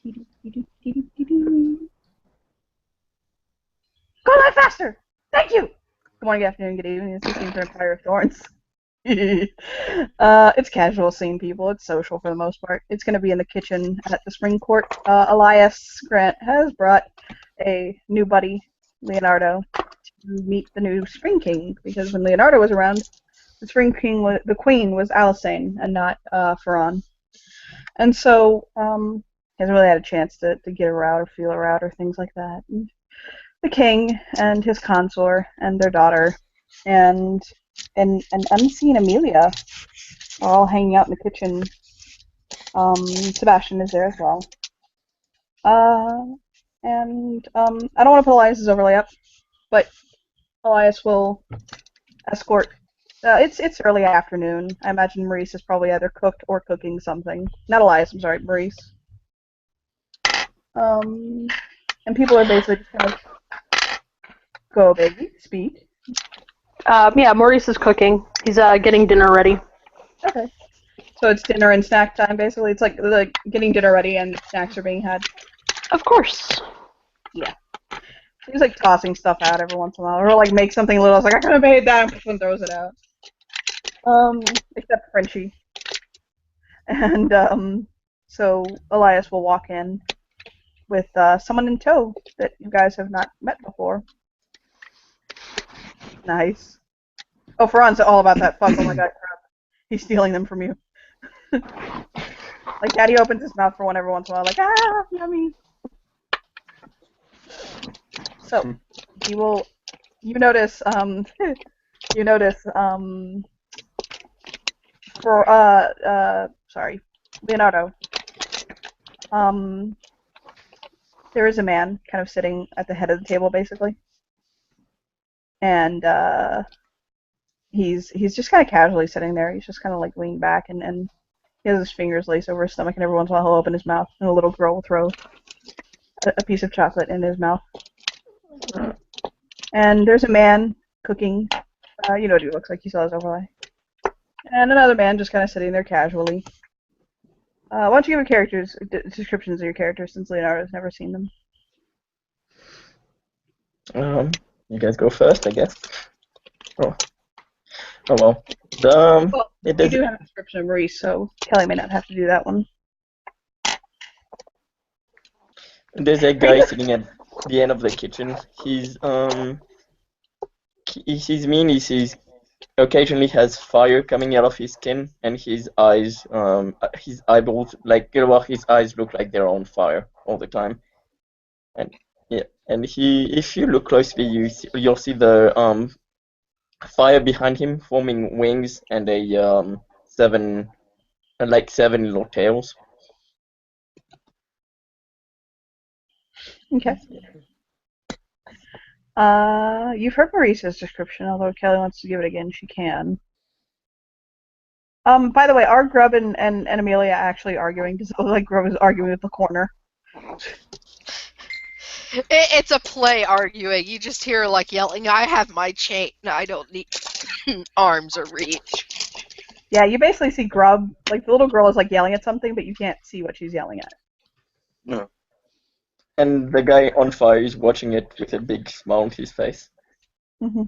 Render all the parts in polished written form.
Go a lot faster! Thank you! Good morning, good afternoon, good evening. This is Team for Empire of Thorns. It's casual seeing people. It's social for the most part. It's going to be in the kitchen at the Spring Court. Elias Grant has brought a new buddy, Leonardo, to meet the new Spring King, because when Leonardo was around, the Spring King, the Queen was Alysanne and not Ferran. And so he hasn't really had a chance to get her out or feel her out or things like that. And the king and his consort and their daughter and unseen Amelia are all hanging out in the kitchen. Sebastian is there as well. I don't want to put Elias's overlay up, but Elias will escort. It's early afternoon. I imagine Maurice is probably either cooked or cooking something. Not Elias, I'm sorry, Maurice. And people are basically just kind of go, baby, speak. Yeah, Maurice is cooking. He's getting dinner ready. Okay. So it's dinner and snack time, basically. It's like getting dinner ready and snacks are being had. Of course. Yeah. He's like tossing stuff out every once in a while, or like make something little. It's like I could have made that, and throws it out. Except Frenchie. And so Elias will walk in with someone in tow that you guys have not met before. Nice. Oh, Ferran's all about that fuck. Oh my god, crap. He's stealing them from you. Like, Daddy opens his mouth for one every once in a while, like, ah, yummy. So, you notice, sorry, Leonardo, there is a man kind of sitting at the head of the table, basically. And, he's just kind of casually sitting there. He's just kind of, like, leaned back, and he has his fingers laced over his stomach, and every once in a while he'll open his mouth, and a little girl will throw a piece of chocolate in his mouth. And there's a man cooking. You know what he looks like. You saw his overlay. And another man just kind of sitting there casually. Why don't you give characters descriptions of your characters, since Leonardo's never seen them? You guys go first, I guess. Oh well. Well, you does. do have a description of Maurice, so Kelly may not have to do that one. There's a guy sitting at the end of the kitchen. He's mean. He's occasionally has fire coming out of his skin, and his eyes, his eyeballs, like his eyes look like they're on fire all the time. And yeah, and if you look closely, you'll see the fire behind him forming wings and a seven little tails. Okay. You've heard Maurice's description, although if Kelly wants to give it again, she can. By the way, are Grub and Amelia actually arguing? Does it look like Grub is arguing with the corner? It's a play arguing. You just hear like yelling, I have my chain. No, I don't need arms or reach. Yeah, you basically see Grub, like the little girl is like yelling at something, but you can't see what she's yelling at. No. And the guy on fire is watching it with a big smile on his face. Mm-hmm.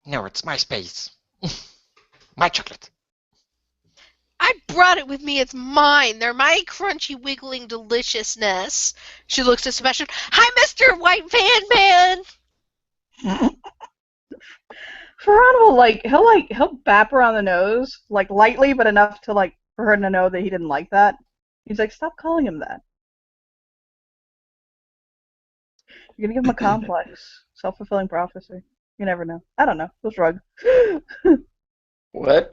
No, it's my space. My chocolate. I brought it with me. It's mine. They're my crunchy, wiggling deliciousness. She looks at Sebastian. Hi, Mr. White Van Man. Ferran will he'll bap her on the nose, like lightly, but enough to like for her to know that he didn't like that. He's like, stop calling him that. You're gonna give him a complex, self-fulfilling prophecy. You never know. I don't know. He'll shrug. What?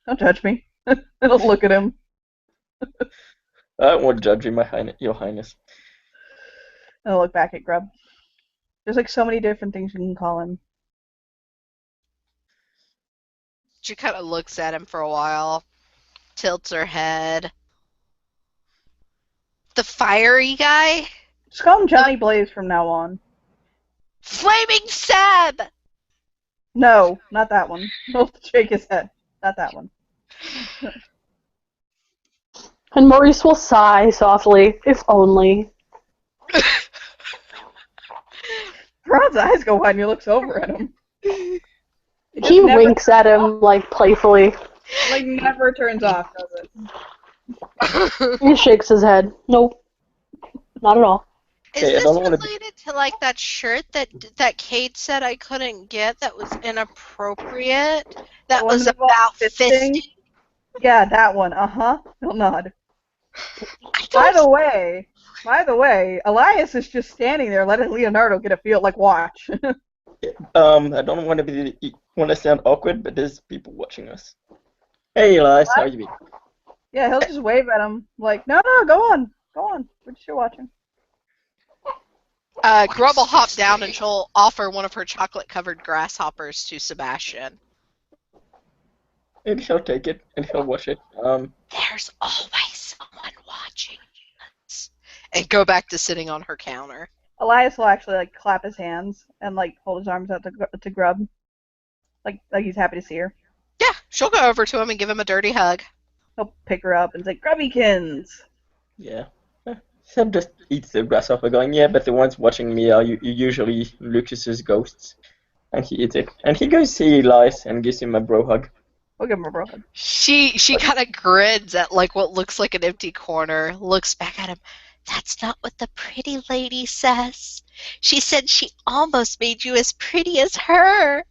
Don't judge me. It'll look at him. I won't judge you, Your Highness. And I'll look back at Grub. There's like so many different things you can call him. She kind of looks at him for a while, tilts her head. The fiery guy? Just call him Johnny Blaze from now on. Flaming Seb! No, not that one. He'll shake his head. Not that one. And Maurice will sigh softly, if only. Ron's eyes go wide and he looks over at him. It just He never, winks at him, like, playfully. like, never turns off, does it? He shakes his head. Nope. Not at all. Is Okay, I this don't wanna be- related to like that shirt that Kate said I couldn't get that was inappropriate? That one was that involved about fisting? fisting? Yeah, that one. He'll nod. I By don't the way, Elias is just standing there letting Leonardo get a feel. Like, watch. I don't want to sound awkward, but there's people watching us. Hey, Elias, how you been? Yeah, he'll just wave at him. Like, no, go on. We're just here watching. Grub will hop down and she'll offer one of her chocolate-covered grasshoppers to Sebastian. And he'll take it and he'll watch it. There's always someone watching us. And go back to sitting on her counter. Elias will actually like clap his hands and like hold his arms out to Grub, like he's happy to see her. Yeah, she'll go over to him and give him a dirty hug. He'll pick her up and say, "Grubbykins." Yeah. Sam just eats the grasshopper, going, yeah, but the ones watching me are usually Lucas's ghosts. And he eats it. And he goes see Elias and gives him a bro hug. We'll give him a bro hug. She kind of grins at like what looks like an empty corner, looks back at him. That's not what the pretty lady says. She said she almost made you as pretty as her.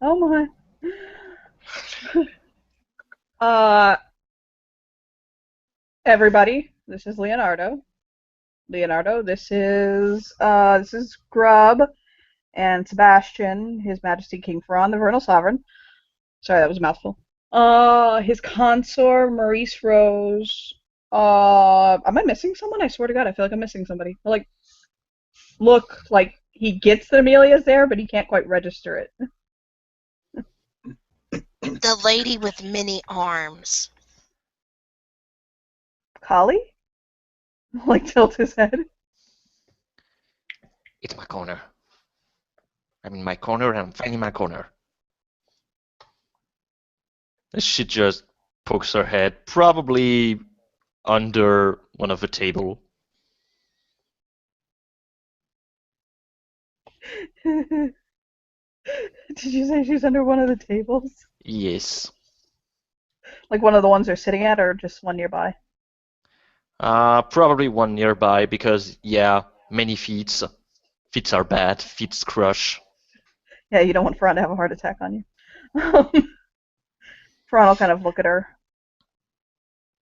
Oh my. Everybody, this is Leonardo. This is Grub and Sebastian, His Majesty King Ferran, the Vernal Sovereign. Sorry, that was a mouthful. His consort, Maurice Rose. Am I missing someone? I swear to God, I feel like I'm missing somebody. Like, look, like he gets that Amelia's there, but he can't quite register it. The lady with many arms. Kali? Like tilt his head. It's my corner. I'm in my corner and I'm finding my corner. She just pokes her head, probably under one of the table. Did you say she's under one of the tables? Yes. Like one of the ones they're sitting at, or just one nearby? Probably one nearby because, yeah, many feats. Feats are bad. Feats crush. Yeah, you don't want Ferran to have a heart attack on you. Ferran will kind of look at her.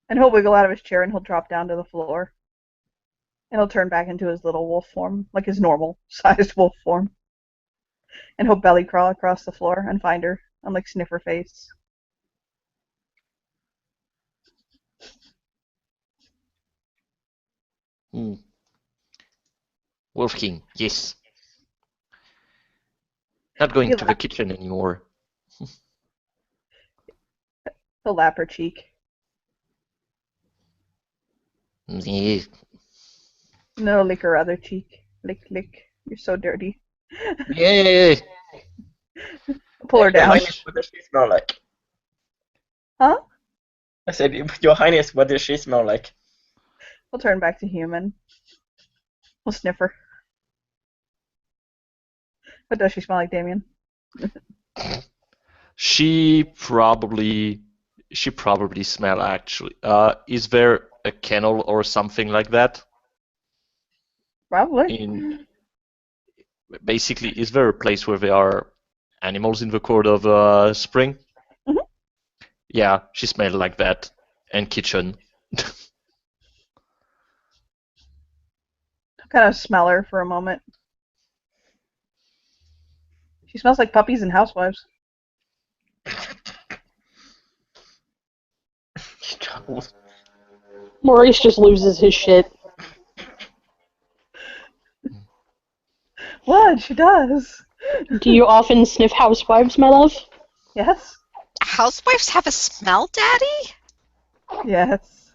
And he'll wiggle out of his chair and he'll drop down to the floor. And he'll turn back into his little wolf form, like his normal sized wolf form. And he'll belly crawl across the floor and find her and like sniff her face. Wolf King, yes. Not going to the kitchen anymore. He'll lap her cheek. Yeah. No, lick her other cheek. Lick. You're so dirty. Yeah. Pull her down. Highness, what does she smell like? Huh? I said, Your Highness, what does she smell like? We'll turn back to human. We'll sniff her. What does she smell like, Damien? She probably smell actually. Is there a kennel or something like that? Probably. Basically, is there a place where there are animals in the court of spring? Mhm. Yeah, she smelled like that. And kitchen. I'll kind of smell her for a moment. She smells like puppies and housewives. Maurice just loses his shit. What? She does. Do you often sniff housewives, my love? Yes. Housewives have a smell, Daddy? Yes.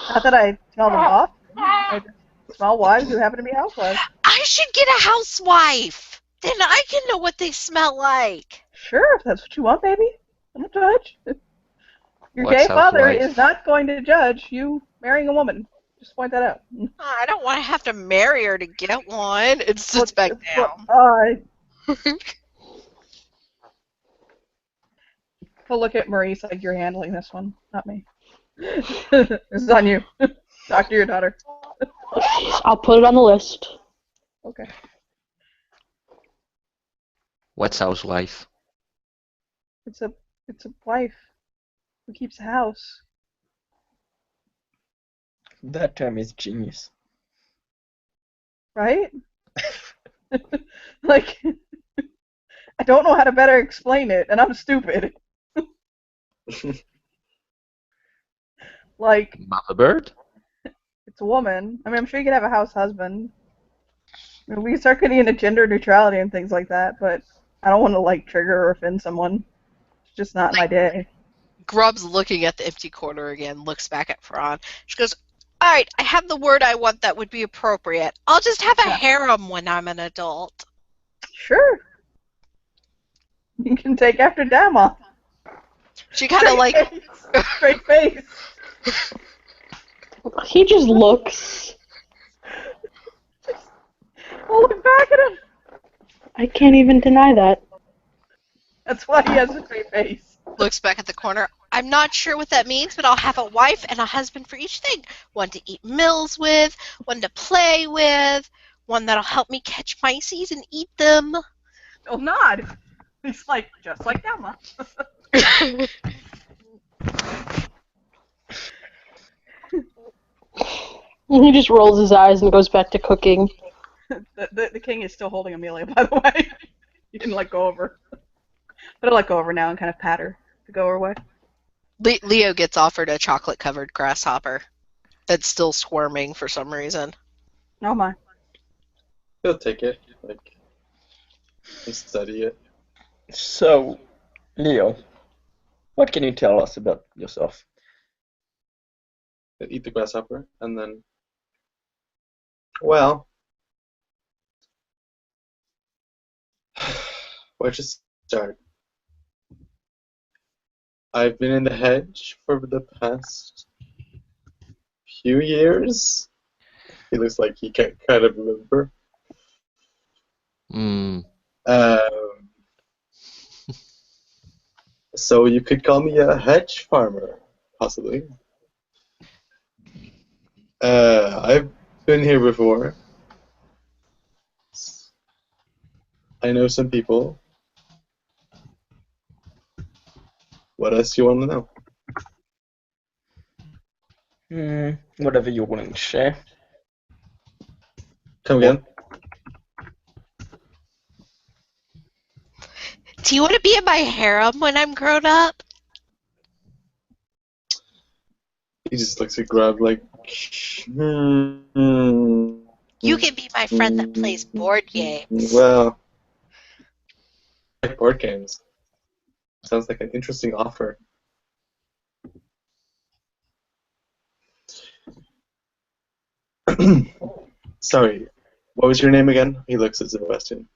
Not that I smell them off. I just smell wives who happen to be housewives. I should get a housewife. Then I can know what they smell like. Sure, if that's what you want, baby. I'm not judge. Your What's gay father housewife? is not going to judge you marrying a woman. Just point that out. I don't want to have to marry her to get one. It sits back down. He'll look at Maurice like you're handling this one, not me. This is on you. Talk to your daughter. I'll put it on the list. Okay. What's housewife? It's a wife who keeps a house. That term is genius. Right? Like, I don't know how to better explain it, and I'm stupid. Like, Mother bird? it's a woman. I mean, I'm sure you could have a house husband. I mean, we can start getting into gender neutrality and things like that, but I don't want to, like, trigger or offend someone. It's just not my day. Grub's looking at the empty corner again, looks back at Fran. She goes, alright, I have the word I want that would be appropriate. I'll just have a harem when I'm an adult. Sure. You can take after Dama. She kind of like... Straight face. He just looks. Oh, look back at him. I can't even deny that. That's why he has a straight face. looks back at the corner. I'm not sure what that means, but I'll have a wife and a husband for each thing. One to eat meals with, one to play with, one that'll help me catch mices and eat them. He'll nod. He's like, just like Dama. He just rolls his eyes and goes back to cooking. The king is still holding Amelia, by the way. He didn't let go of her. But I'll let go of her now and kind of pat her to go her way. Leo gets offered a chocolate-covered grasshopper that's still squirming for some reason. Oh my. He'll take it, like, and study it. So, Leo, what can you tell us about yourself? Eat the grasshopper, and then, well, where to start? I've been in the hedge for the past few years. He looks like he can't kind of remember. So you could call me a hedge farmer, possibly. I've been here before. I know some people. What else do you want to know? Whatever you're willing to share. Come again? Do you want to be in my harem when I'm grown up? He just looks at Grub like, You can be my friend that plays board games. well, I like board games. Sounds like an interesting offer. Sorry, what was your name again? He looks at Sebastian.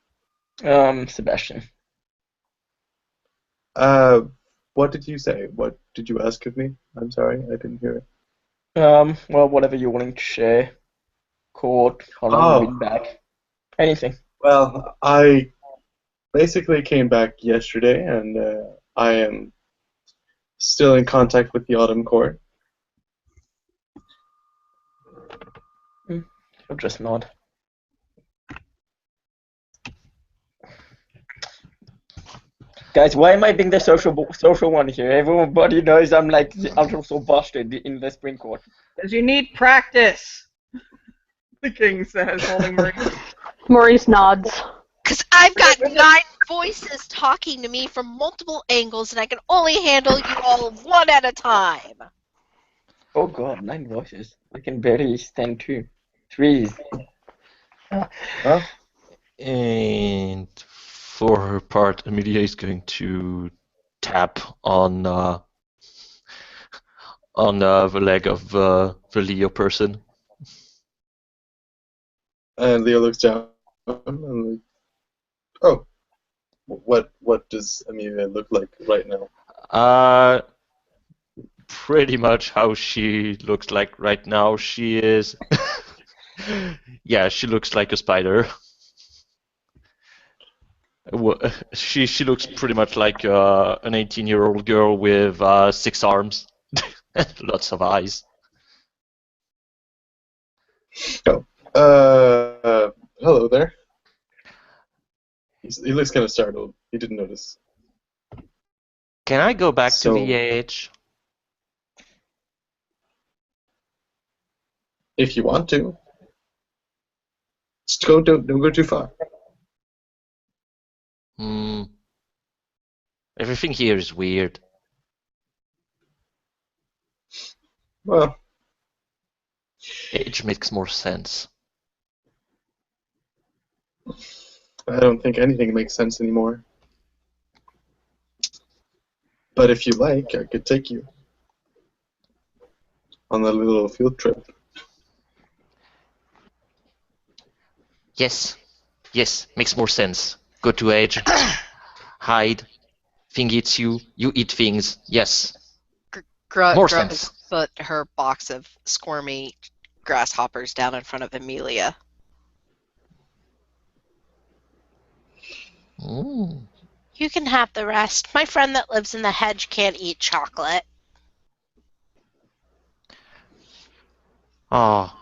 Sebastian. What did you say? What did you ask of me? I'm sorry, I didn't hear it. Well, whatever you're willing to share. Court, how long you've been back. Anything. Well, I basically came back yesterday, and I am still in contact with the Autumn Court. I'll just nod. Guys, why am I being the social one here? Everybody knows I'm like the ultra bastard in the Spring Court. Because you need practice, the king says, holding Maurice. Maurice nods. Because I've got 9 voices talking to me from multiple angles, and I can only handle you all one at a time. Oh god, 9 voices. I can barely stand 2. 3. Huh? And for her part, Amelia is going to tap on the leg of the Leo person. And Leo looks down and like, oh, what does Amelia look like right now? pretty much how she looks like right now. She is. Yeah, she looks like a spider. She looks pretty much like an 18-year-old girl with 6 arms and lots of eyes. Oh. Hello there. He looks kind of startled. He didn't notice. Can I go back So- to VAH? If you want to. Just don't go too far. Everything here is weird. Well, Age makes more sense. I don't think anything makes sense anymore. But if you like, I could take you on a little field trip. Yes, makes more sense. Go to Age, hide, thing eats you, you eat things. Yes, more sense. Put her box of squirmy grasshoppers down in front of Amelia. Mm. You can have the rest. My friend that lives in the hedge can't eat chocolate. Ah,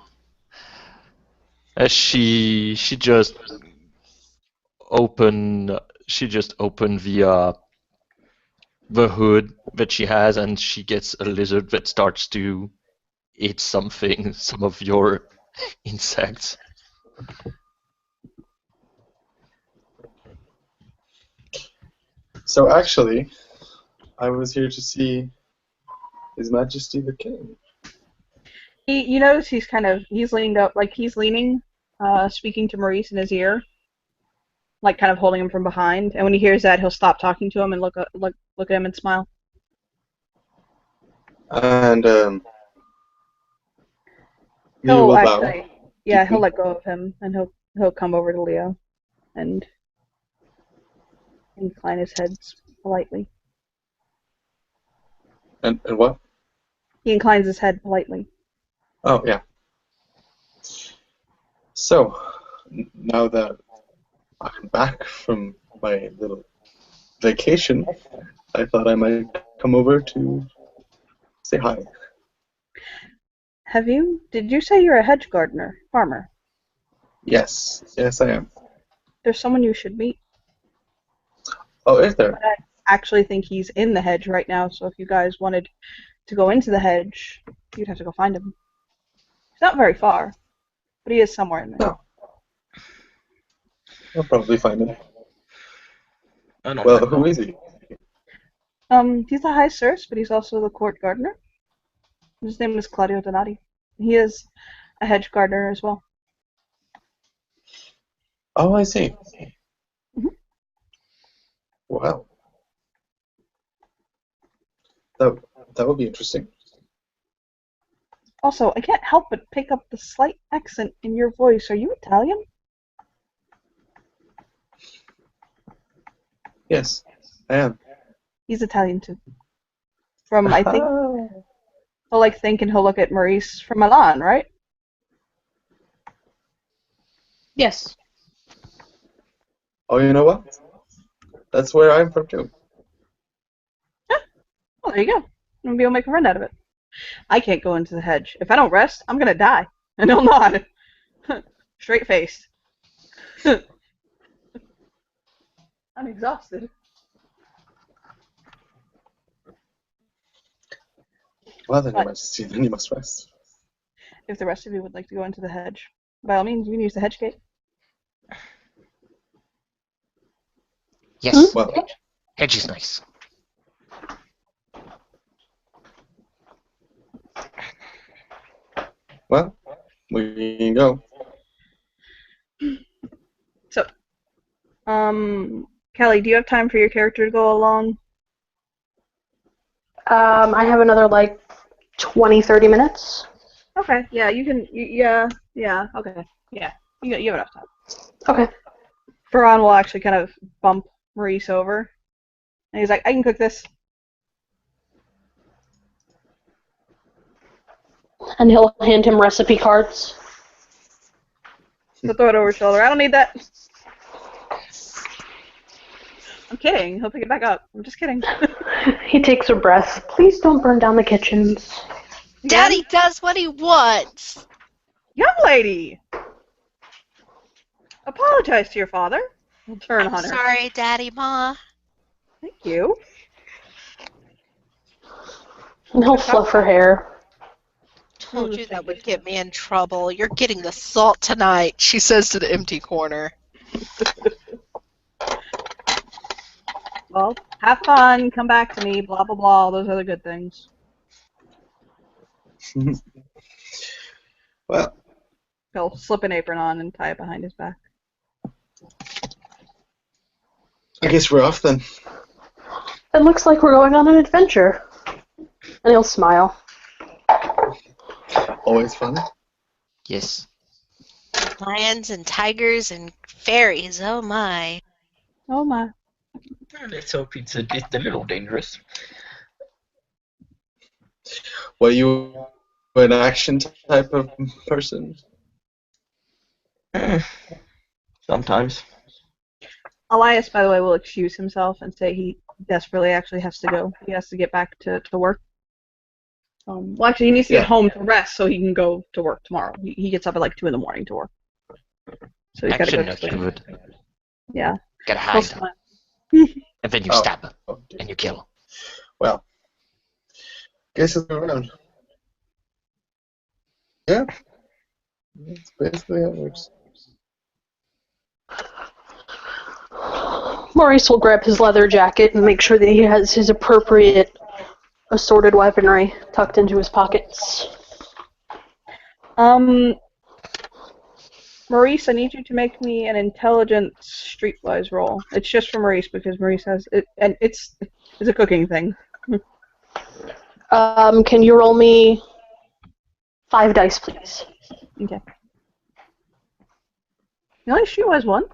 she just open the hood that she has, and she gets a lizard that starts to eat some of your insects. So actually, I was here to see His Majesty the King. You notice he's leaned up, like he's leaning, speaking to Maurice in his ear, like kind of holding him from behind. And when he hears that, he'll stop talking to him and look at him and smile. And you He'll will bow. actually, yeah, he'll let go of him and he'll come over to Leo and incline his head politely. And what? He inclines his head politely. Oh, yeah. So, now that I'm back from my little vacation, I thought I might come over to say hi. Did you say you're a hedge gardener, farmer? Yes, I am. There's someone you should meet. Oh, is there? But I actually think he's in the hedge right now, so if you guys wanted to go into the hedge, you'd have to go find him. He's not very far, but he is somewhere in there. No. I'll probably find him. I don't Well, know. who is he? He's the high serf, but he's also the court gardener. His name is Claudio Donati. He is a hedge gardener as well. Oh, I see. Mhm. Wow. That would be interesting. Also, I can't help but pick up the slight accent in your voice. Are you Italian? Yes, I am. He's Italian too. From, I think, he'll think and he'll look at Maurice from Milan, right? Yes. Oh, you know what? That's where I'm from too. Well, there you go. Maybe you'll make a friend out of it. I can't go into the hedge. If I don't rest, I'm gonna die. And he'll nod. Straight faced. I'm exhausted. Well then, Your But- Majesty, then you must rest. If the rest of you would like to go into the hedge, by all means, you can use the hedge gate. Yes, Well, hedge is nice. well, we can go. So, Kelly, do you have time for your character to go along? I have another 20, 30 minutes. Okay, yeah, you can. Yeah, okay, yeah, you have enough time. Okay. Ferran will actually kind of bump Maurice over, and he's like, "I can cook this." And he'll hand him recipe cards. So throw it over his shoulder. I don't need that. I'm kidding. He'll pick it back up. I'm just kidding. He takes a breath. Please don't burn down the kitchens. Daddy does what he wants. Young lady! Apologize to your father. We'll turn I'm on her. sorry, Daddy, Ma. Thank you. And he'll fluff her hair. Told you that would get me in trouble. You're getting the salt tonight, she says to the empty corner. Well, have fun. Come back to me. Blah, blah, blah. All those other good things. Well, He'll slip an apron on and tie it behind his back. I guess we're off then. It looks like we're going on an adventure. And he'll smile. Always fun. Yes. Lions and tigers and fairies, oh my. Oh my. Let's hope it's a little dangerous. Were you an action type of person? Sometimes. Elias, by the way, will excuse himself and say he desperately actually has to go. He has to get back to work. Well, actually, he needs to get home to rest so he can go to work tomorrow. He gets up at like 2 in the morning to work. So he's got to go Action, to not sleep. good. Yeah. Gotta He'll hide. smile. And then you Oh. stab Oh, dear. and you kill. Well, guess it's around. Yeah. That's basically how it works. Maurice will grab his leather jacket and make sure that he has his appropriate assorted weaponry tucked into his pockets. Maurice, I need you to make me an intelligence streetwise roll. It's just for Maurice because Maurice has it, and it's a cooking thing. Can you roll me 5 dice, please? Okay. You only streetwise one?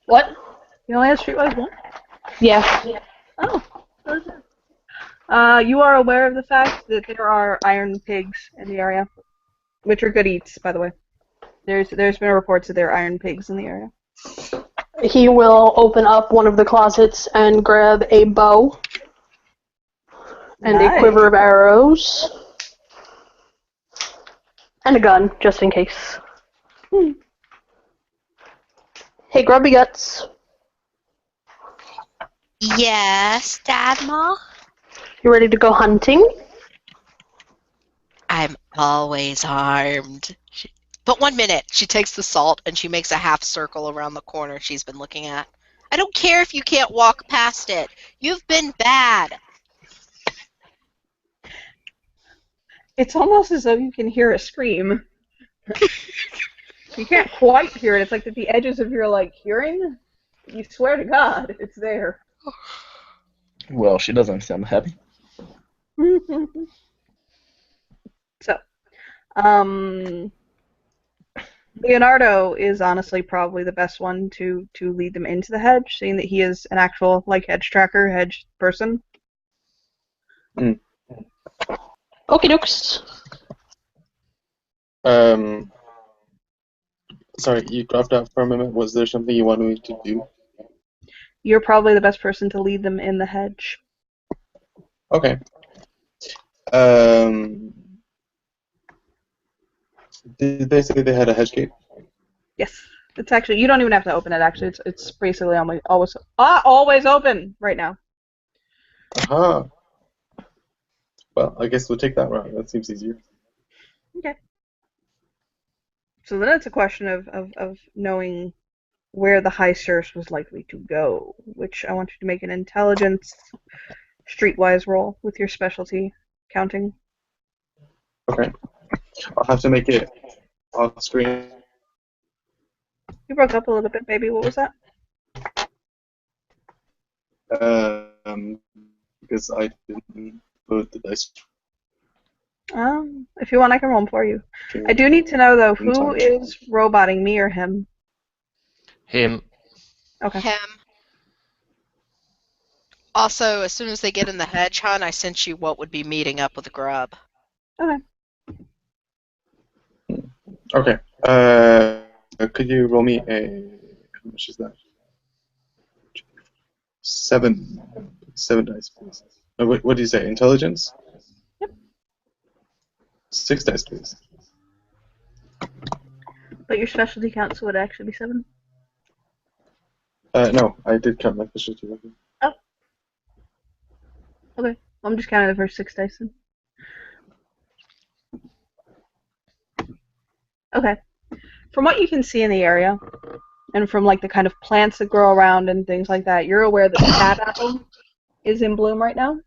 What? You only have streetwise one? Yeah. Oh. You are aware of the fact that there are iron pigs in the area, which are good eats, by the way. There's been reports that there are iron pigs in the area. He will open up one of the closets and grab a bow and a Nice. quiver of arrows and a gun, just in case. Hey, Grubby Guts, Yes, Dad, Ma? you ready to go hunting? I'm always armed. But 1 minute, she takes the salt and she makes a half circle around the corner she's been looking at. I don't care if you can't walk past it. You've been bad. It's almost as though you can hear a scream. You can't quite hear it. It's like at the edges of your hearing. You swear to God, it's there. Well, she doesn't sound happy. So, Leonardo is honestly probably the best one to lead them into the hedge, seeing that he is an actual hedge tracker, hedge person. Okie dokes. Sorry, you dropped out for a minute. Was there something you wanted me to do? You're probably the best person to lead them in the hedge. Okay. Did they say they had a hedge gate? Yes, it's actually you don't even have to open it. Actually, it's basically always open right now. Aha. Well, I guess we'll take that route. That seems easier. Okay. So then it's a question of knowing where the high source was likely to go, which I want you to make an intelligence streetwise roll with your specialty counting. Okay. I'll have to make it off screen. You broke up a little bit, baby. What was that? Because I didn't load the dice. If you want, I can roll them for you. I do need to know though, who is roboting, me or him? Him. Okay. Him. Also, as soon as they get in the hedge hunt, I sent you what would be meeting up with Grub. Okay. Okay. Could you roll me a? How much is that? 7. 7 dice, please. What do you say? Intelligence? Yep. 6 dice, please. But your specialty count, so it would actually be 7. No, I did count my specialty. Oh. Okay. I'm just counting the first 6 dice then. Okay. From what you can see in the area, and from like the kind of plants that grow around and things like that, you're aware that stab apple is in bloom right now.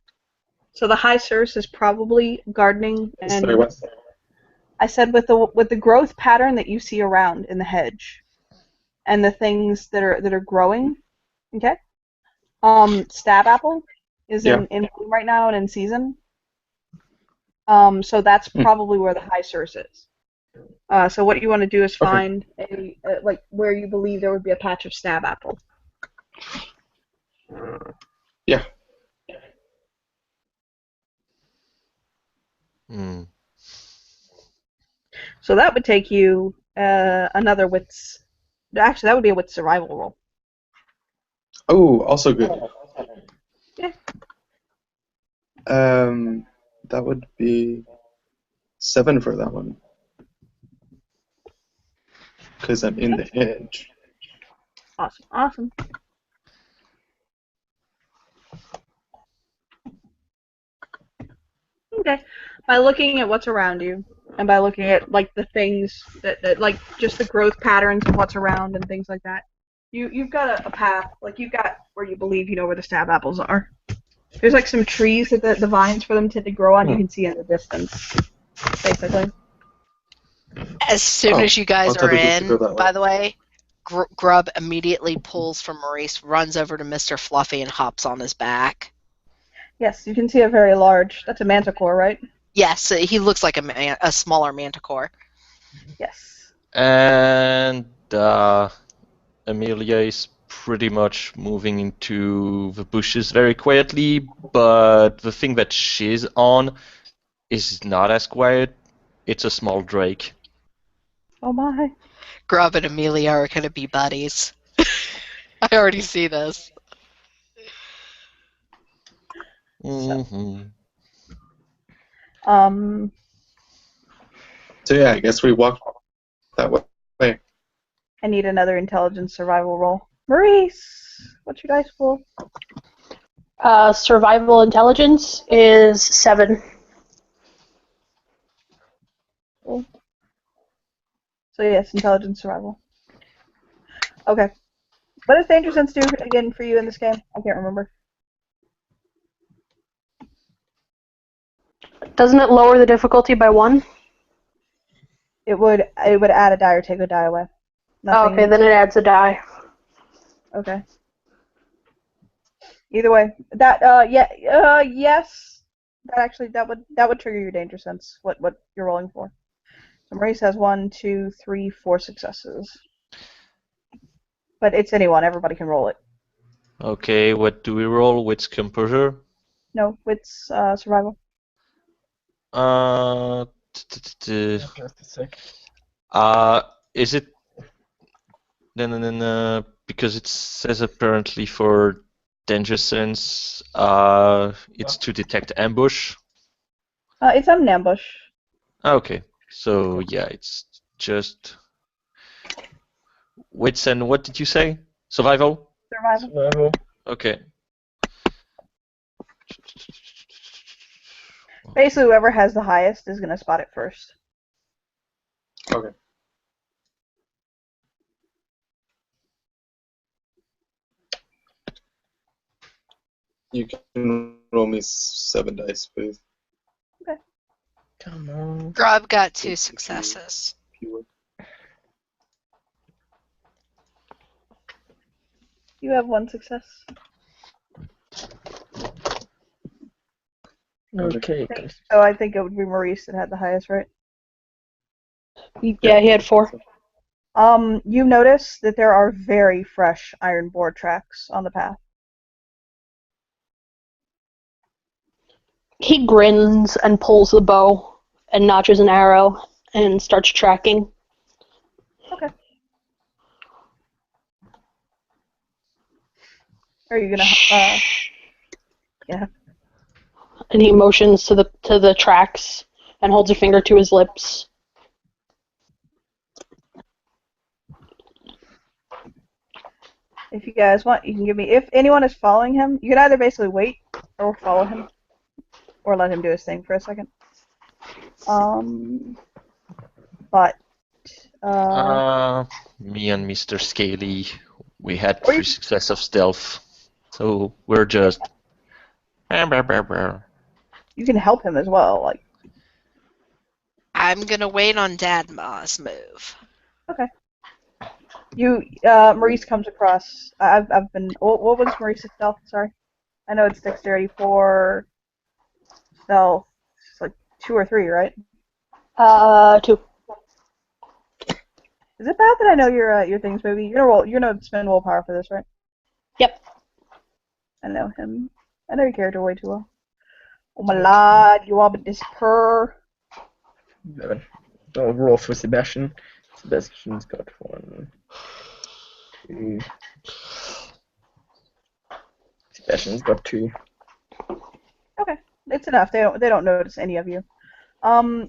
So the high cirrus is probably gardening, Sorry, and what? I said with the growth pattern that you see around in the hedge, and the things that are growing, okay. Stab apple is in bloom right now and in season. So that's probably where the high cirrus is. So what you want to do is find a like where you believe there would be a patch of stab apple. Yeah. Hmm. So that would take you another wits. Actually, that would be a wits survival roll. Oh, also good. Yeah. That would be 7 for that one. Because I'm in the hedge. Awesome. Okay. By looking at what's around you, and by looking at like the things that like just the growth patterns of what's around and things like that, you've got a path. Like you've got where you believe you know where the stab apples are. There's like some trees that the vines for them tend to grow on. You can see in the distance, basically. As soon as you guys I'll tell are people to go in, that way. by the way, Grub immediately pulls from Maurice, runs over to Mr. Fluffy, and hops on his back. Yes, you can see a very large. That's a manticore, right? Yes, he looks like a smaller manticore. Yes. And Amelia is pretty much moving into the bushes very quietly, but the thing that she's on is not as quiet. It's a small drake. Oh my. Grub and Amelia are going to be buddies. I already see this. Mm-hmm. So yeah, I guess we walk that way. I need another intelligence survival roll. Maurice, what's your dice pool? Survival intelligence is 7. Cool. So yes, intelligence survival. Okay. What does danger sense do again for you in this game? I can't remember. Doesn't it lower the difficulty by 1? It would add a die or take a die away. Oh, okay, then it adds a die. Okay. Either way, that yes. That would trigger your danger sense. What you're rolling for. So Maurice has 1, 2, 3, 4 successes. But it's anyone. Everybody can roll it. Okay, what do we roll? Wits composure? No, it's survival. Just a sec. Is it then because it says apparently for danger sense, it's to detect ambush. It's an ambush. Okay, so yeah, it's just wits and what did you say? Survival? Survival. Okay. Basically, whoever has the highest is going to spot it first. Okay. You can roll me 7 dice, please. Okay. Come on. Grub got 2 successes. If you would. You have 1 success. Okay. So I think it would be Maurice that had the highest, right? Yeah, he had 4. You notice that there are very fresh iron board tracks on the path. He grins and pulls the bow and notches an arrow and starts tracking. Okay. Are you gonna? Yeah. And he motions to the tracks and holds a finger to his lips. If you guys want, you can give me. If anyone is following him, you can either basically wait or follow him, or let him do his thing for a second. But Me and Mr. Scaly, we had Or you- 3 success of stealth, so we're just. you can help him as well. Like, I'm gonna wait on Dadma's move. Maurice comes across. I've been. What was Maurice's stealth? Sorry, I know it's dexterity 4, stealth. It's like 2 or 3, right? 2. Is it bad that I know your things movie? You're gonna roll. You're gonna spend willpower for this, right? Yep. I know him. I know your character way too well. Oh my lord, you are but this purr. 11. So roll for Sebastian. Sebastian's got 1, 2. Sebastian's got 2. Okay, it's enough. They don't notice any of you.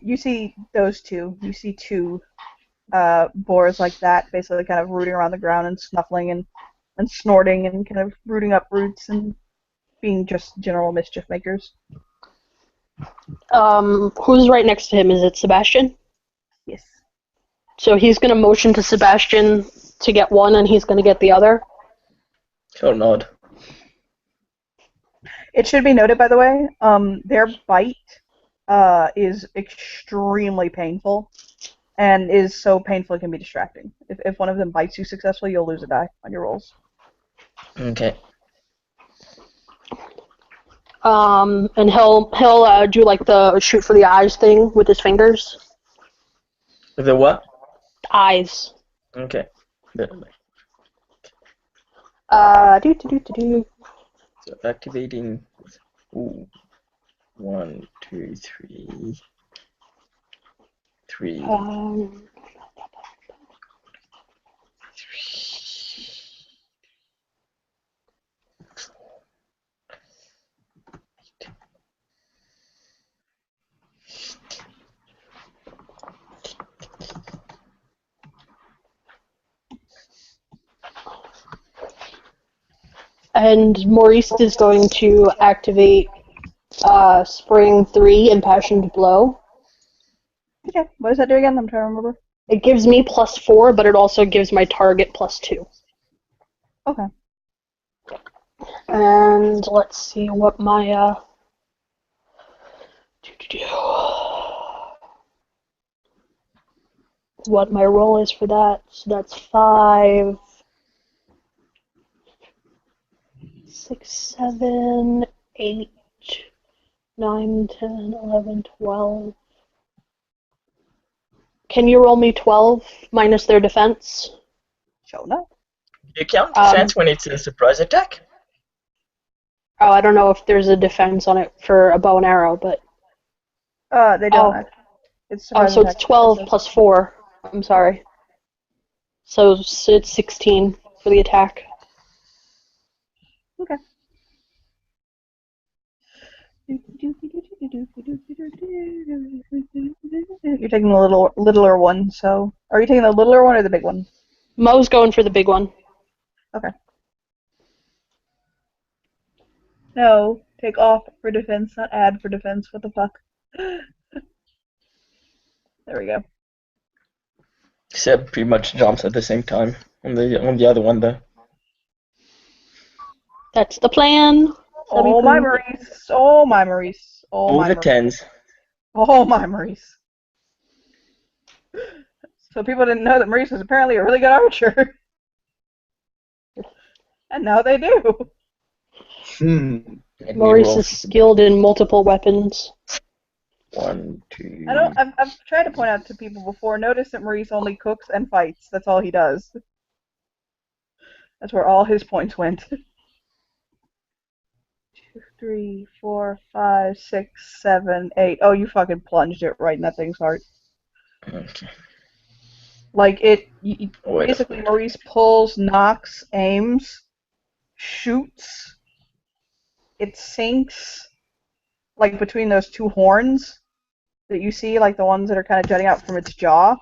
You see those two. You see 2 boars like that, basically kind of rooting around the ground and snuffling and snorting and kind of rooting up roots and being just general mischief makers. Who's right next to him? Is it Sebastian? Yes. So he's going to motion to Sebastian to get one, and he's going to get the other. He'll nod. It should be noted, by the way, their bite is extremely painful, and is so painful it can be distracting. If one of them bites you successfully, you'll lose a die on your rolls. Okay. And he'll do like the shoot for the eyes thing with his fingers. The what? Eyes. Okay. Do. So activating. Ooh. 1, 2, 3. 3. And Maurice is going to activate Spring 3 Impassioned Blow. Okay, what does that do again? I'm trying to remember. It gives me +4, but it also gives my target +2. Okay. And let's see what my what my roll is for that. So that's 5, 6, 7, 8, 9, 10, 11, 12. Can you roll me 12 minus their defense? Show enough. You count defense when it's a surprise attack? Oh, I don't know if there's a defense on it for a bow and arrow, but They don't. Actually. It's surprise so it's attack. 12 plus 4. I'm sorry. So it's 16 for the attack. Okay. You're taking the littler one, so are you taking the littler one or the big one? Mo's going for the big one. Okay. No, take off for defense, not add for defense. What the fuck? There we go. Seb pretty much jumps at the same time on the other one though. That's the plan. Oh my Maurice! Oh my Maurice! Oh All my the Maurice! tens. Oh my Maurice! So people didn't know that Maurice was apparently a really good archer, and now they do. And we Maurice roll is skilled in multiple weapons. 1, 2. I've tried to point out to people before. Notice that Maurice only cooks and fights. That's all he does. That's where all his points went. 2, 3, 4, 5, 6, 7, 8. Oh, you fucking plunged it right in that thing's heart. Okay. Like Wait. basically Maurice pulls, knocks, aims, shoots. It sinks like between those two horns that you see, like the ones that are kind of jutting out from its jaw.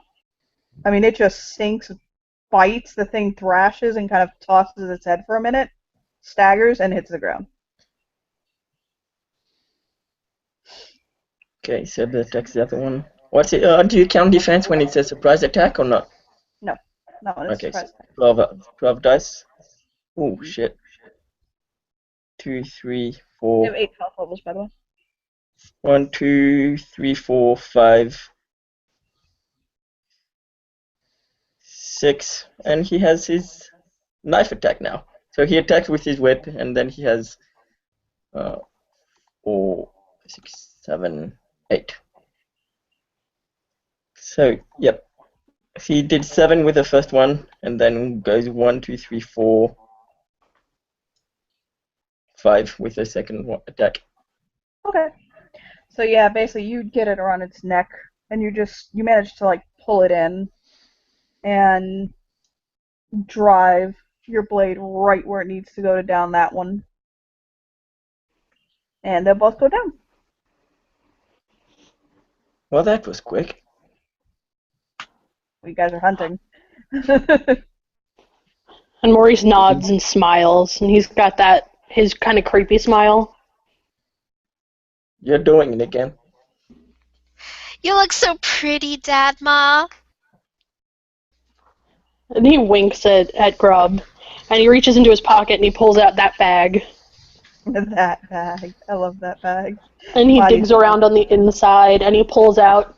I mean, it just sinks, bites, the thing thrashes and kind of tosses its head for a minute, staggers, and hits the ground. Okay, so the attack's the other one. What's it? Do you count defense when it's a surprise attack or not? No, not when it's Okay, so surprise. 12 dice. Oh shit. 2, 3, They 4. have 8 health levels, by the way. 1, 2, 3, 4, 5, 6, and he has his knife attack now. So he attacks with his whip, and then he has 4, 6, 7, 8. So, yep. He did 7 with the first one, and then goes 1, 2, 3, 4, 5 with the second attack. Okay. So yeah, basically you get it around its neck, and you manage to like pull it in, and drive your blade right where it needs to go to down that one. And they'll both go down. Well, that was quick. You guys are hunting. And Maurice nods and smiles, and he's got his kind of creepy smile. You're doing it again. You look so pretty, Dadma. And he winks at Grub, and he reaches into his pocket and he pulls out that bag. That bag. I love that bag. And he Body digs around on the inside, and he pulls out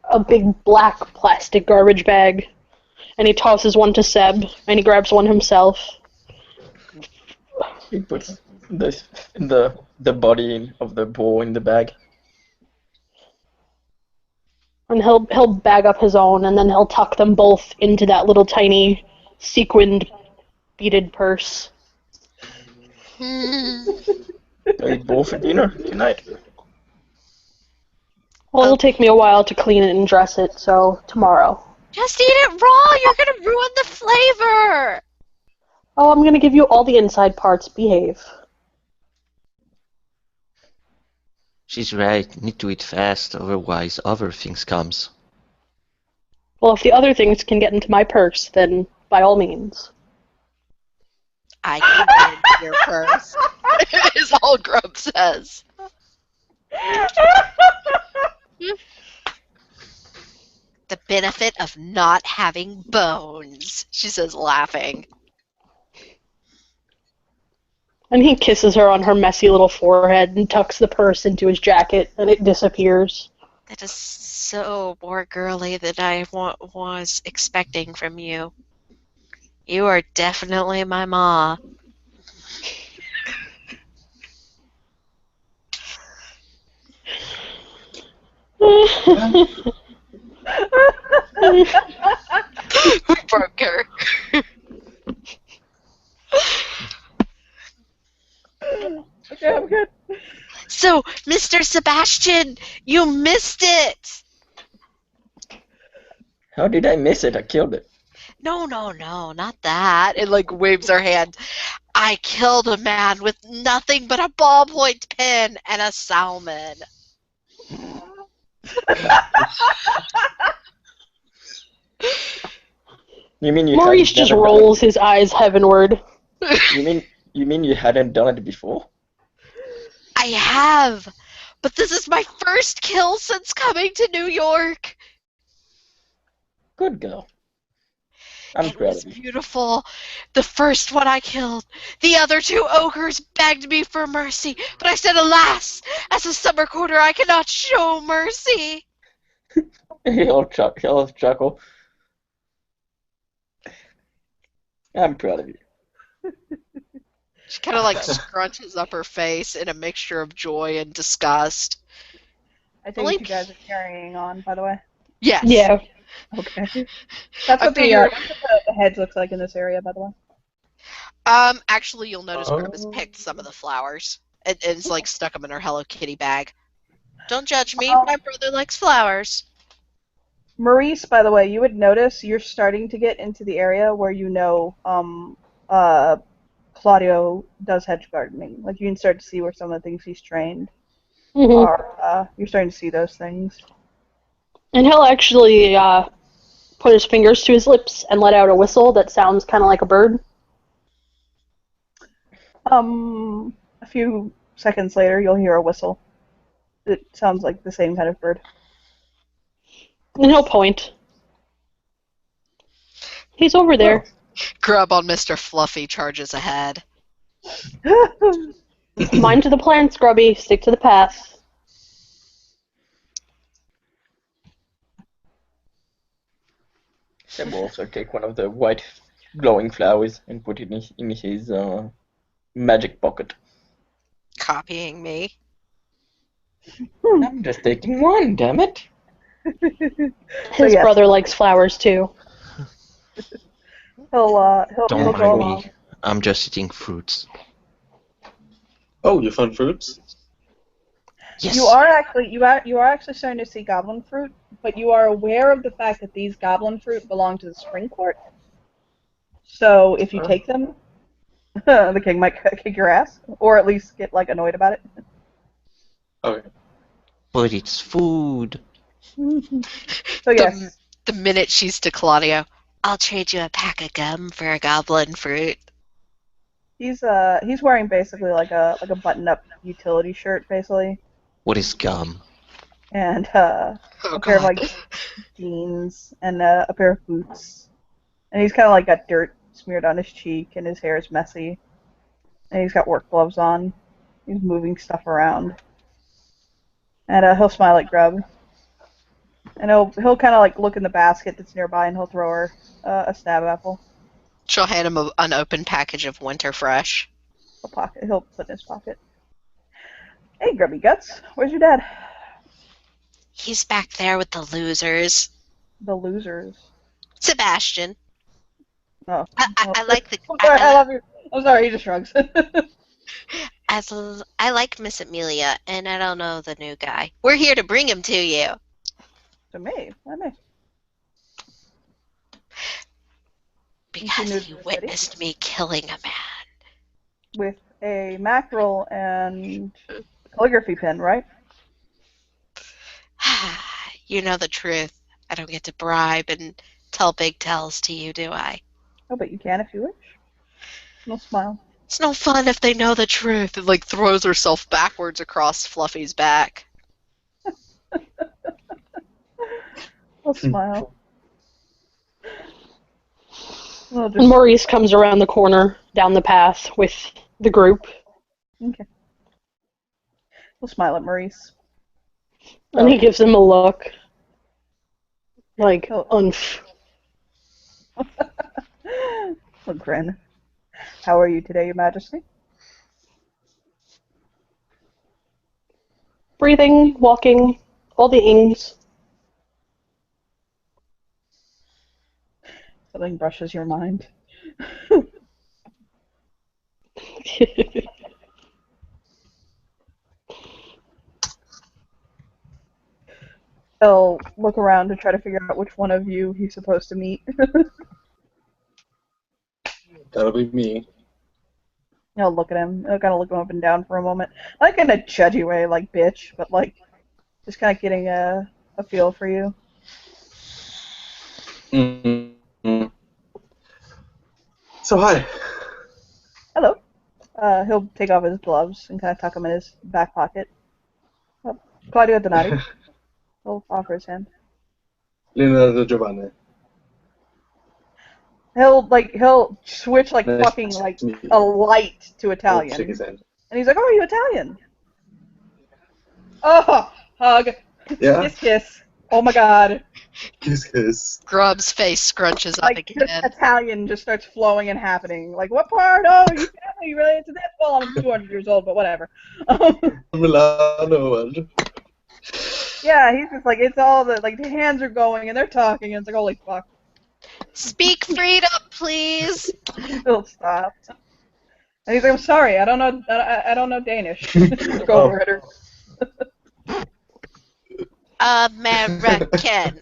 a big black plastic garbage bag, and he tosses one to Seb, and he grabs one himself. He puts the body of the boar in the bag. And he'll bag up his own, and then he'll tuck them both into that little tiny sequined beaded purse. I eat boar for dinner tonight. Well, it'll take me a while to clean it and dress it, so tomorrow. Just eat it raw. You're gonna ruin the flavor. Oh, I'm gonna give you all the inside parts. Behave. She's right. Need to eat fast, otherwise other things comes. Well, if the other things can get into my purse, then by all means. I can get into your purse. Is all Grub says. The benefit of not having bones, she says, laughing. And he kisses her on her messy little forehead and tucks the purse into his jacket, and it disappears. That is so more girly than I was expecting from you. You are definitely my ma. We broke her. Okay, I'm good. So, Mr. Sebastian, you missed it! How did I miss it? I killed it. No, not that. It like waves her hand. I killed a man with nothing but a ballpoint pen and a salmon. You mean you Maurice hadn't just never rolls his eyes heavenward. done it? You mean you hadn't done it before? I have, but this is my first kill since coming to New York. Good girl. I'm It proud was of you. beautiful. The first one I killed. The other two ogres begged me for mercy, but I said, alas, as a summer quarter I cannot show mercy. He'll chuckle. I'm proud of you. She kind of like scrunches up her face in a mixture of joy and disgust. I think Blink. you guys are carrying on, by the way. Yes. Yeah. Okay. That's I what figured- the heads looks like in this area, by the way. Actually, you'll notice Grub has picked some of the flowers. And it's like stuck them in her Hello Kitty bag. Don't judge me. Um, My brother likes flowers. Maurice, by the way, you would notice you're starting to get into the area where you know Claudio does hedge gardening. Like you can start to see where some of the things he's trained Hmm. are. You're starting to see those things. And he'll actually put his fingers to his lips and let out a whistle that sounds kind of like a bird. A few seconds later, you'll hear a whistle. It sounds like the same kind of bird. And he'll point. He's over there. Grub on Mr. Fluffy charges ahead. Mind to the plan, Scrubby. Stick to the path. Seb will also take one of the white glowing flowers and put it in his magic pocket. Copying me. I'm just taking one, damn it. His yes. brother likes flowers too. He'll Don't go mind along. me. I'm just eating fruits. Oh, you found fruits? Yes. You are actually starting to see goblin fruit, but you are aware of the fact that these goblin fruit belong to the spring court. So if you take them, the king might kick your ass, or at least get like annoyed about it. Okay. But it's food. So yes, The minute she's to Claudio, I'll trade you a pack of gum for a goblin fruit. he's wearing basically like a button-up utility shirt basically, What is gum? and Oh, a pair of God. like jeans and a pair of boots, and he's kind of like got dirt smeared on his cheek, and his hair is messy, and he's got work gloves on. He's moving stuff around, and he'll smile at Grub, and he'll kind of like look in the basket that's nearby, and he'll throw her a stab apple. She'll hand him an unopened package of Winter Fresh. He'll put in his pocket. Hey, Grubby Guts, where's your dad? He's back there with the losers. The losers. Sebastian. Oh, I like the. I'm sorry, I love you. I'm sorry, he just shrugs. I like Miss Amelia, and I don't know the new guy. We're here to bring him to you. To me, why me? Because new to you the city? witnessed me killing a man. With a mackerel and calligraphy pen, right? You know the truth. I don't get to bribe and tell big tells to you, do I? Oh, but you can if you wish. No smile. It's no fun if they know the truth. And like throws herself backwards across Fluffy's back. I'll smile. I'll And just, Maurice comes around the corner down the path with the group, okay. We'll smile at Maurice. and he gives him a look. Like, Oh. umph. A grin. How are you today, Your Majesty? Breathing, walking, all the ings. Something brushes your mind. He'll look around to try to figure out which one of you he's supposed to meet. That'll be me. He'll look at him. He'll kind of look him up and down for a moment. Not in a judgy way, like bitch, but like just kind of getting a feel for you. Mm-hmm. So hi. Hello. He'll take off his gloves and kind of tuck them in his back pocket. Oh, Claudio Donati. He'll offer his hand. Leonardo Giovanni. He'll switch like Nice fucking to like meet you. a light to I'll Italian, shake his hand. and he's like, "Oh, are you Italian?" Oh, hug, Yeah. kiss, kiss. Oh my God! Kiss, kiss. Grub's face scrunches up Like just again. Italian just starts flowing and happening. Like, what part? Oh, you family related to this? Well, I'm 200 years old, but whatever. Milano. Yeah, he's just like, it's all the like the hands are going and they're talking, and it's like, holy fuck. Speak freedom, please. He'll stop. And he's like, I'm sorry, I don't know, I don't know Danish. Look over at her. American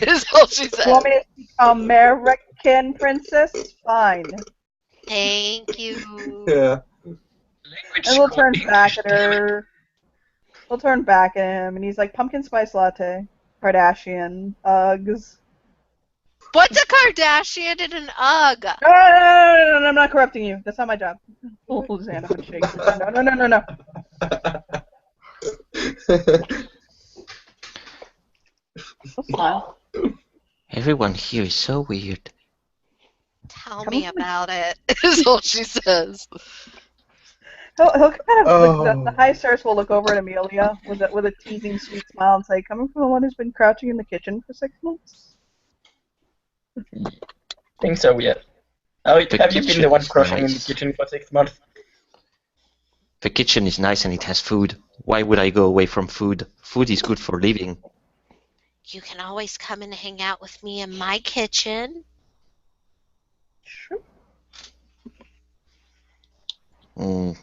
is all she You want says. me to speak American, princess? Fine. Thank you. Yeah. Language And we'll school turn English, back at damn it. her. We'll turn back at him, and he's like, pumpkin spice latte, Kardashian, Uggs. What's a Kardashian and an UGG? No, I'm not corrupting you. That's not my job. Hold his hand up and shake. No. He'll smile. Everyone here is so weird. Tell Come me on. about it, is all she says. He'll kind of the Oh. high stairs will look over at Amelia with a teasing, sweet smile and say, "Coming from the one who's been crouching in the kitchen for 6 months." Think so, yeah. Have you been kitchen the one is crouching in the nice. kitchen for 6 months? The kitchen is nice and it has food. Why would I go away from food? Food is good for living. You can always come and hang out with me in my kitchen. Sure. Mm.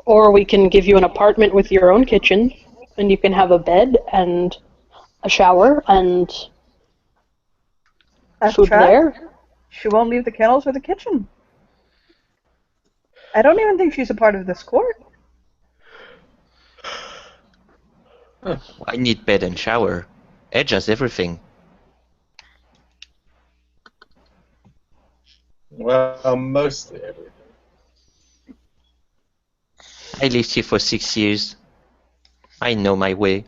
Or we can give you an apartment with your own kitchen, and you can have a bed and a shower and I've food tried. there. She won't leave the kennels or the kitchen. I don't even think she's a part of this court. I need bed and shower. Edge has everything. Well, mostly everything. I lived here for 6 years. I know my way.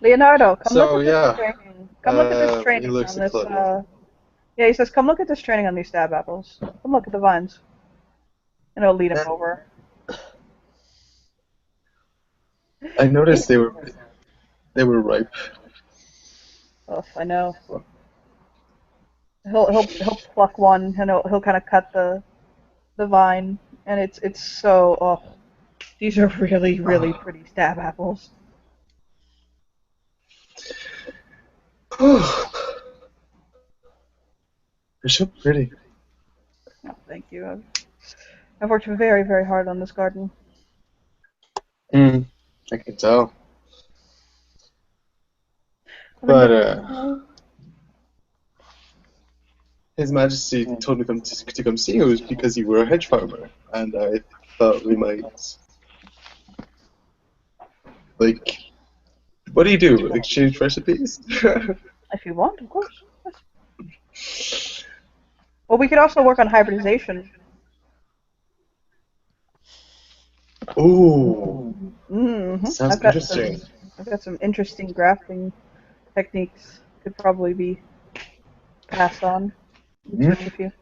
Leonardo, come So, look at yeah. this training. Come look at this He training looks on at this. Claudia. Yeah, he says, come look at this training on these stab apples. Come look at the vines. And it'll lead him over. I noticed they were ripe. Oh, I know. He'll pluck one and he'll kind of cut the vine, and it's so these are really pretty stab apples. They're so pretty. Oh, thank you. I've worked very hard on this garden. I can tell. I've been But doing- His Majesty told me to come see you because you were a hedge farmer, and I thought we might. Like, what do you do? Exchange recipes? if you want, of course. Yes. Well, we could also work on hybridization. Ooh, Mm-hmm. sounds interesting. I've got some interesting grafting techniques could probably be passed on. Switch a few.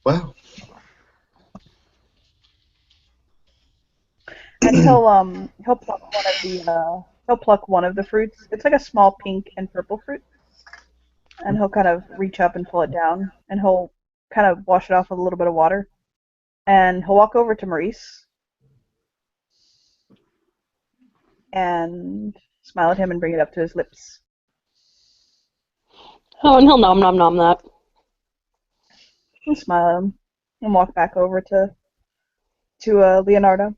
Wow. And he'll pluck one of the fruits. It's like a small pink and purple fruit. And he'll kind of reach up and pull it down, and he'll kind of wash it off with a little bit of water. And he'll walk over to Maurice and smile at him and bring it up to his lips. Oh, and he'll nom nom nom that. And smile at him and walk back over to Leonardo.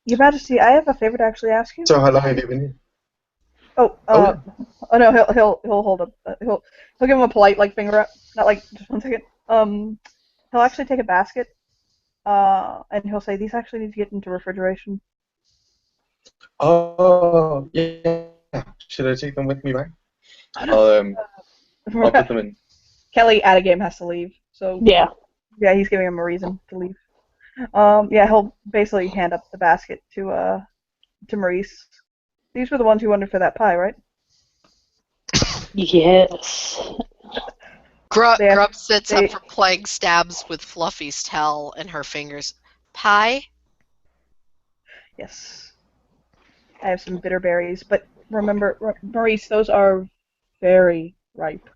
Your Majesty, I have a favor to actually ask you. So how long have you been here? Oh no, he'll hold up. He'll give him a polite finger up, not just 1 second. He'll actually take a basket, and he'll say these actually need to get into refrigeration. Oh, yeah. Should I take them with me back? I'll put them in. Kelly at a game has to leave, so Yeah. yeah, he's giving him a reason to leave. Yeah, he'll basically hand up the basket to Maurice. These were the ones you wanted for that pie, right? Yes. Grub sits they- up from playing stabs with Fluffy's tail in her fingers. Pie? Yes. I have some bitter berries, but remember, Maurice, those are very ripe.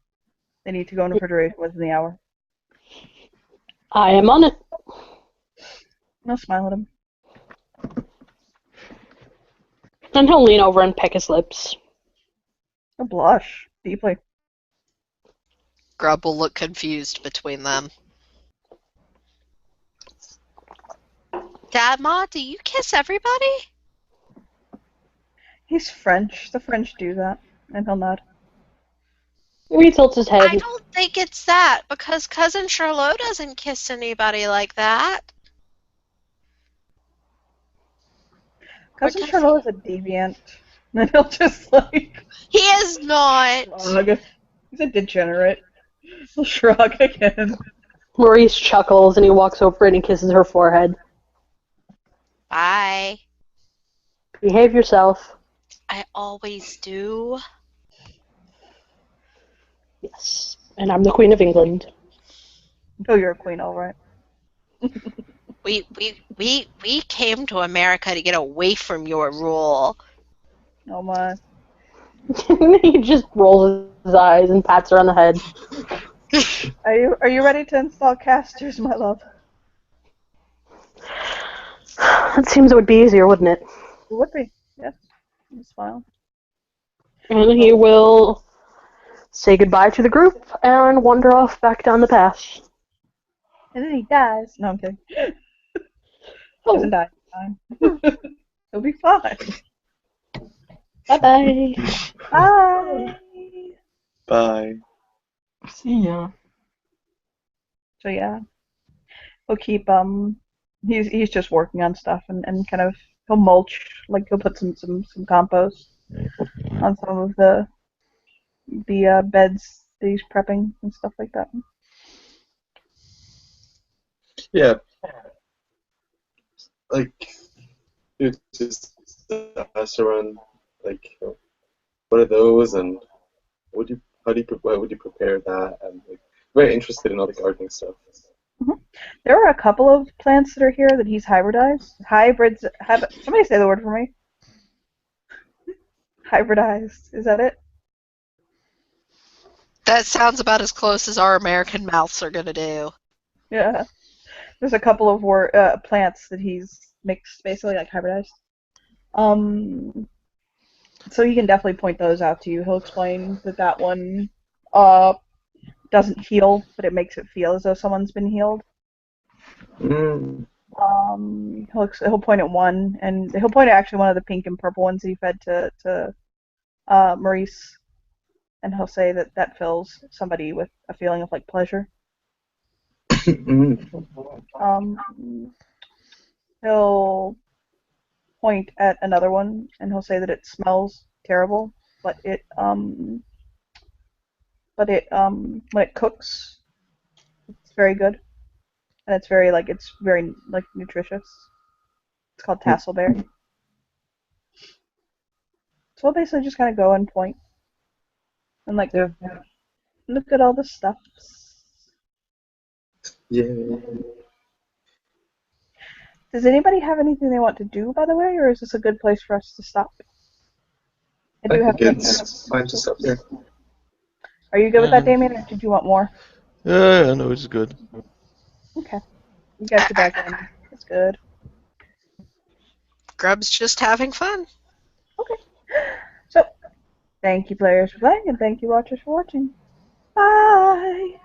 They need to go in refrigeration within the hour. I am on it. I'll smile at him. And he'll lean over and peck his lips. I'll blush deeply. Grub will look confused between them. Dad, Ma, do you kiss everybody? He's French. The French do that. And he'll nod. He tilts his head. I don't think it's that, because Cousin Charlot doesn't kiss anybody like that. Cousin does Charlot is a deviant. And he'll just like He is not. shrug. He's a degenerate. He'll shrug again. Maurice chuckles and he walks over and he kisses her forehead. Bye. Behave yourself. I always do. Yes. And I'm the Queen of England. Oh, you're a queen, all right. We came to America to get away from your rule. Oh my. He just rolls his eyes and pats her on the head. Are you ready to install casters, my love? It seems it would be easier, wouldn't it? It would be. Yes. You smile. And he will say goodbye to the group and wander off back down the path. And then he dies. No, I'm kidding. Oh. Doesn't die. It's fine. He'll be fine. Bye-bye. Bye. Bye. See ya. So yeah, he'll keep he's just working on stuff and kind of he'll mulch, like he'll put some compost on some of the beds that he's prepping and stuff like that. Yeah. Like, dude, just ask around, like, what are those, and how would you prepare that, and like, very interested in all the gardening stuff. There are a couple of plants that are here that he's hybridized. Somebody say the word for me. Hybridized. Is that it? That sounds about as close as our American mouths are gonna do. Yeah. There's a couple of plants that he's mixed, basically, like hybridized. So he can definitely point those out to you. He'll explain that one doesn't heal, but it makes it feel as though someone's been healed. Mm. He'll point at one, and he'll point at actually one of the pink and purple ones that he fed to Maurice, and he'll say that fills somebody with a feeling of like pleasure. He'll point at another one, and he'll say that it smells terrible, but it when it cooks, it's very good, and it's very nutritious. It's called tasselberry. So we'll basically just kind of go and point, and like look at all the stuff. Yeah. Does anybody have anything they want to do, by the way, or is this a good place for us to stop? I think it's fine to stop here. Are you good with that, Damien, or did you want more? Yeah, no, it's good. Okay. You got your back in. That's good. Grub's just having fun. Okay. So, thank you players for playing, and thank you watchers for watching. Bye!